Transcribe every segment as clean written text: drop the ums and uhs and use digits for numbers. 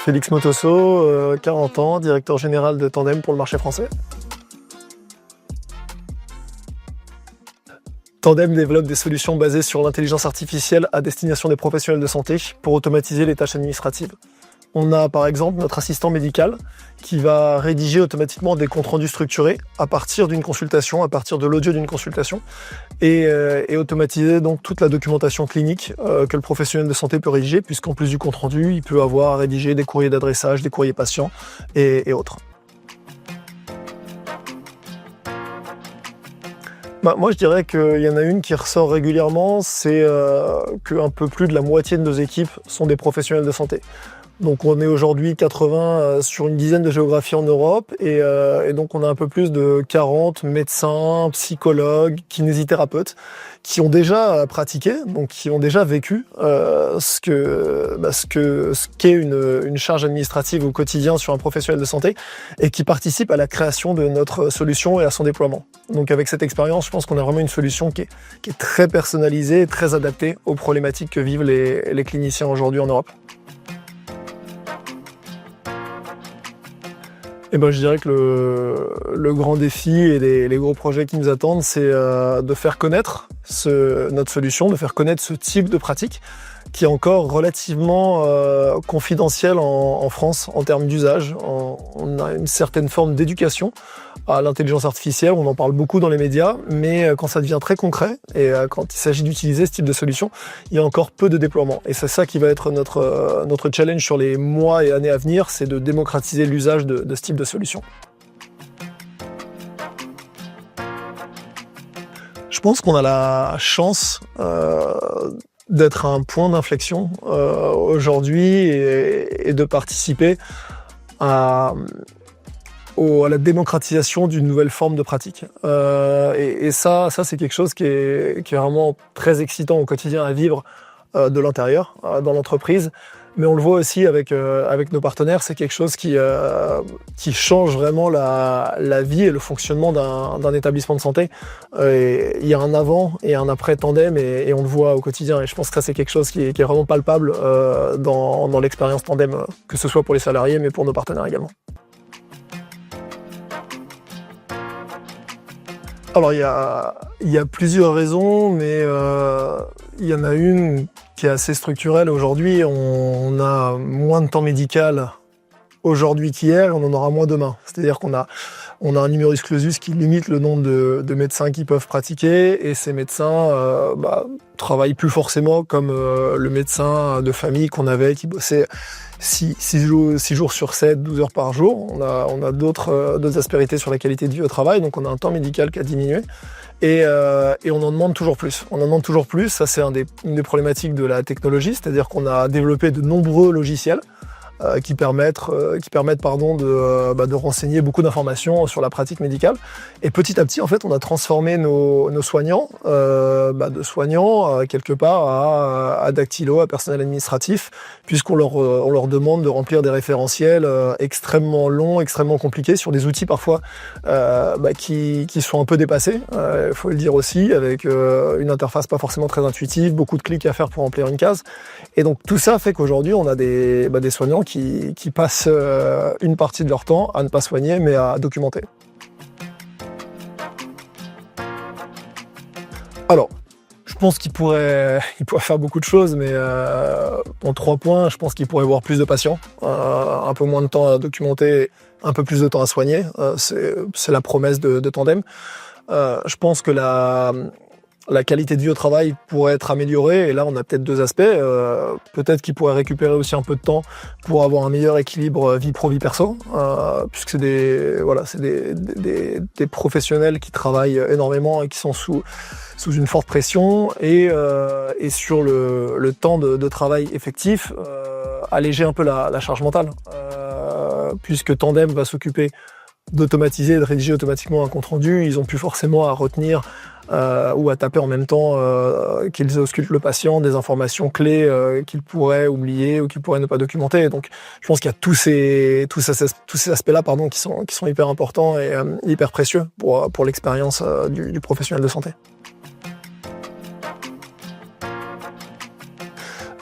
Félix Motosso, 40 ans, directeur général de Tandem pour le marché français. Tandem développe des solutions basées sur l'intelligence artificielle à destination des professionnels de santé pour automatiser les tâches administratives. On a par exemple notre assistant médical qui va rédiger automatiquement des comptes rendus structurés à partir d'une consultation, à partir de l'audio d'une consultation, et automatiser donc toute la documentation clinique que le professionnel de santé peut rédiger, puisqu'en plus du compte rendu, il peut avoir à rédiger des courriers d'adressage, des courriers patients et autres. Moi, je dirais qu'il y en a une qui ressort régulièrement, c'est qu'un peu plus de la moitié de nos équipes sont des professionnels de santé. Donc on est aujourd'hui 80 sur une dizaine de géographies en Europe et donc on a un peu plus de 40 médecins, psychologues, kinésithérapeutes qui ont déjà pratiqué, donc qui ont déjà vécu ce qu'est une charge administrative au quotidien sur un professionnel de santé et qui participent à la création de notre solution et à son déploiement. Donc avec cette expérience, je pense qu'on a vraiment une solution qui est très personnalisée et très adaptée aux problématiques que vivent les cliniciens aujourd'hui en Europe. Je dirais que le grand défi et les gros projets qui nous attendent, c'est de faire connaître notre solution, de faire connaître ce type de pratique qui est encore relativement confidentiel en France en termes d'usage. On a une certaine forme d'éducation à l'intelligence artificielle, on en parle beaucoup dans les médias, mais quand ça devient très concret et quand il s'agit d'utiliser ce type de solution, il y a encore peu de déploiement. Et c'est ça qui va être notre challenge sur les mois et années à venir, c'est de démocratiser l'usage de ce type de solution. Je pense qu'on a la chance d'être à un point d'inflexion aujourd'hui et de participer à la démocratisation d'une nouvelle forme de pratique. Et ça c'est quelque chose qui est vraiment très excitant au quotidien à vivre de l'intérieur, dans l'entreprise. Mais on le voit aussi avec nos partenaires, c'est quelque chose qui change vraiment la vie et le fonctionnement d'un établissement de santé. Et il y a un avant et un après Tandem et on le voit au quotidien. Et je pense que ça, c'est quelque chose qui est vraiment palpable dans l'expérience Tandem, que ce soit pour les salariés, mais pour nos partenaires également. Alors il y a plusieurs raisons, mais il y en a une qui est assez structurelle aujourd'hui. On a moins de temps médical aujourd'hui qu'hier, on en aura moins demain. C'est-à-dire qu'on a un numerus clausus qui limite le nombre de médecins qui peuvent pratiquer, et ces médecins travaillent plus forcément comme le médecin de famille qu'on avait, qui bossait 6 jours sur 7, 12 heures par jour. On a d'autres aspérités sur la qualité de vie au travail, donc on a un temps médical qui a diminué. Et on en demande toujours plus. Ça, c'est une des problématiques de la technologie, c'est-à-dire qu'on a développé de nombreux logiciels qui permettent de renseigner beaucoup d'informations sur la pratique médicale. Et petit à petit, en fait, on a transformé nos soignants de soignants quelque part à dactylo, à personnel administratif, puisqu'on leur demande de remplir des référentiels extrêmement longs, extrêmement compliqués sur des outils parfois qui sont un peu dépassés. Il faut le dire aussi, avec une interface pas forcément très intuitive, beaucoup de clics à faire pour remplir une case. Et donc tout ça fait qu'aujourd'hui, on a des soignants qui passent une partie de leur temps à ne pas soigner, mais à documenter. Alors, je pense qu'il pourrait faire beaucoup de choses, mais en 3 points, je pense qu'il pourrait avoir plus de patients, un peu moins de temps à documenter, un peu plus de temps à soigner. C'est la promesse de Tandem. Je pense que la qualité de vie au travail pourrait être améliorée, et là on a peut-être 2 aspects. Peut-être qu'il pourrait récupérer aussi un peu de temps pour avoir un meilleur équilibre vie pro vie perso, puisque c'est des professionnels qui travaillent énormément et qui sont sous une forte pression, et sur le temps de travail effectif, alléger un peu la charge mentale, puisque Tandem va s'occuper d'automatiser et de rédiger automatiquement un compte rendu. Ils n'ont plus forcément à retenir ou à taper en même temps qu'ils auscultent le patient des informations clés qu'ils pourraient oublier ou qu'ils pourraient ne pas documenter. Et donc je pense qu'il y a tous ces aspects-là qui sont hyper importants et hyper précieux pour l'expérience du professionnel de santé.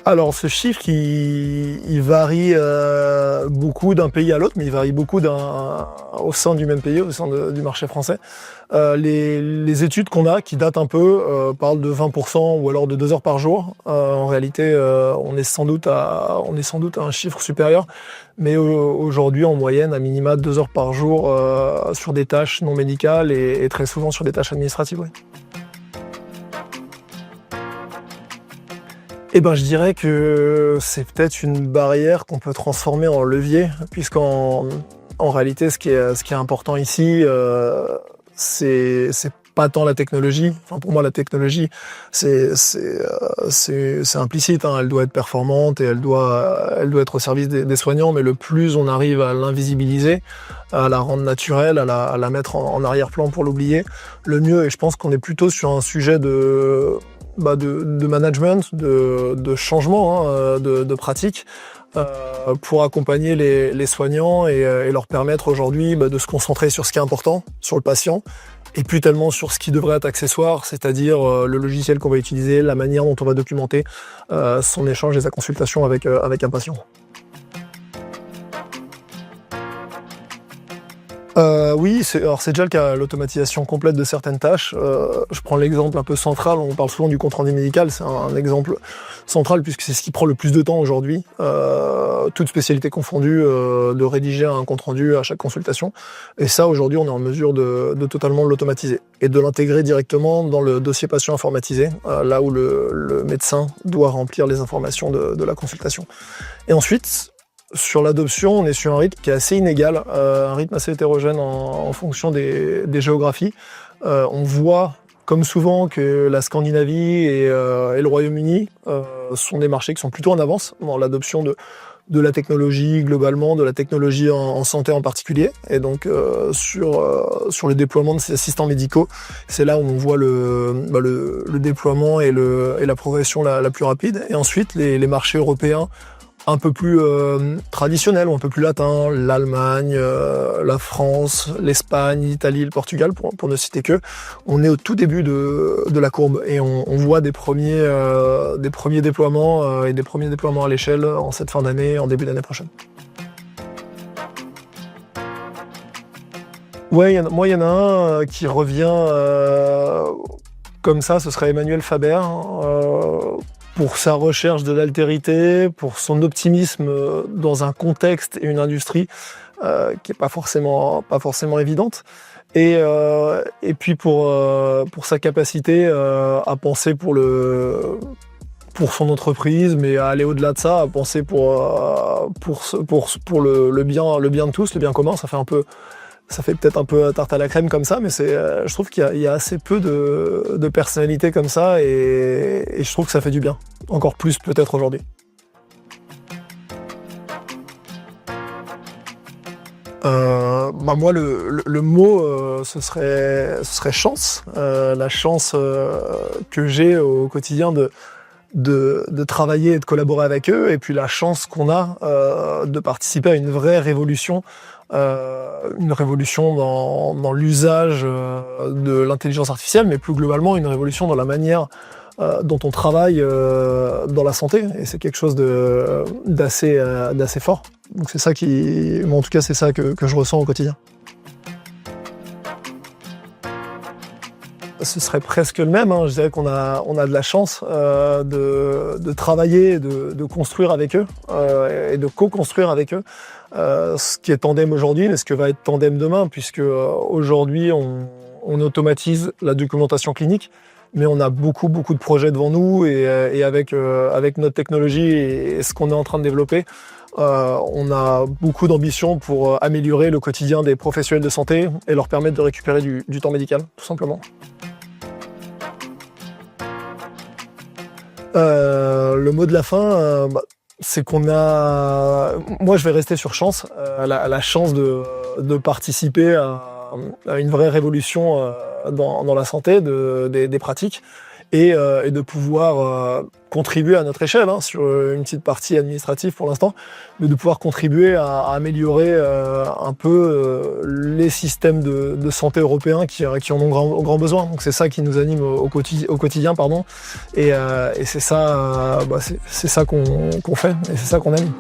Alors ce chiffre, il varie beaucoup d'un pays à l'autre, mais il varie beaucoup au sein du même pays, au sein du marché français. Les études qu'on a, qui datent un peu, parlent de 20% ou alors de 2 heures par jour. En réalité, on est sans doute à un chiffre supérieur, mais aujourd'hui, en moyenne, à minima 2 heures par jour sur des tâches non médicales et très souvent sur des tâches administratives. Oui. Eh ben, je dirais que c'est peut-être une barrière qu'on peut transformer en levier, puisqu'en réalité, ce qui est important ici, c'est pas tant la technologie. Enfin, pour moi, la technologie, c'est implicite, hein. Elle doit être performante et elle doit être au service des soignants. Mais le plus on arrive à l'invisibiliser, à la rendre naturelle, à la mettre en arrière-plan pour l'oublier, le mieux. Et je pense qu'on est plutôt sur un sujet de management, de changement, hein, de pratique, pour accompagner les soignants et leur permettre aujourd'hui de se concentrer sur ce qui est important, sur le patient, et plus tellement sur ce qui devrait être accessoire, c'est-à-dire le logiciel qu'on va utiliser, la manière dont on va documenter son échange et sa consultation avec un patient. Oui, c'est déjà le cas, l'automatisation complète de certaines tâches. Je prends l'exemple un peu central, on parle souvent du compte-rendu médical, c'est un exemple central puisque c'est ce qui prend le plus de temps aujourd'hui, toute spécialité confondue, de rédiger un compte-rendu à chaque consultation. Et ça, aujourd'hui, on est en mesure de totalement l'automatiser et de l'intégrer directement dans le dossier patient informatisé, là où le médecin doit remplir les informations de la consultation. Et ensuite, sur l'adoption, on est sur un rythme qui est assez inégal, un rythme assez hétérogène en fonction des géographies. On voit, comme souvent, que la Scandinavie et le Royaume-Uni sont des marchés qui sont plutôt en avance dans l'adoption de la technologie globalement, de la technologie en santé en particulier. Et donc sur le déploiement de ces assistants médicaux, c'est là où on voit le déploiement et la progression la plus rapide. Et ensuite, les marchés européens un peu plus traditionnels ou un peu plus latins, l'Allemagne, la France, l'Espagne, l'Italie, le Portugal, pour ne citer que, on est au tout début de la courbe et on voit des premiers déploiements et des premiers déploiements à l'échelle en cette fin d'année, en début d'année prochaine. Ouais, il y en a un qui revient comme ça, ce serait Emmanuel Faber, pour sa recherche de l'altérité, pour son optimisme dans un contexte et une industrie qui est pas forcément évidente, et puis pour sa capacité à penser pour son entreprise, mais à aller au-delà de ça, à penser pour le bien de tous, le bien commun. Ça fait peut-être un peu tarte à la crème comme ça, mais je trouve qu'il y a assez peu de personnalités comme ça et je trouve que ça fait du bien. Encore plus peut-être aujourd'hui. Moi, le mot, ce serait chance. La chance que j'ai au quotidien de travailler et de collaborer avec eux, et puis la chance qu'on a de participer à une vraie révolution. Une révolution dans l'usage de l'intelligence artificielle, mais plus globalement une révolution dans la manière dont on travaille dans la santé, et c'est quelque chose d'assez fort. Donc c'est ça en tout cas c'est ça que je ressens au quotidien. Ce serait presque le même, hein. Je dirais qu'on a de la chance de travailler, de construire avec eux et de co-construire avec eux ce qui est Tandem aujourd'hui, mais ce que va être Tandem demain, puisque aujourd'hui on automatise la documentation clinique, mais on a beaucoup de projets devant nous et avec notre technologie et ce qu'on est en train de développer, on a beaucoup d'ambition pour améliorer le quotidien des professionnels de santé et leur permettre de récupérer du temps médical, tout simplement. Le mot de la fin, c'est qu'on a... Moi, je vais rester sur chance, la chance de participer à une vraie révolution dans la santé des pratiques. et de pouvoir contribuer à notre échelle, hein, sur une petite partie administrative pour l'instant, mais de pouvoir contribuer à améliorer un peu les systèmes de santé européens qui en ont grand besoin. Donc c'est ça qui nous anime au quotidien, pardon, et c'est ça, c'est ça qu'on fait, et c'est ça qu'on aime.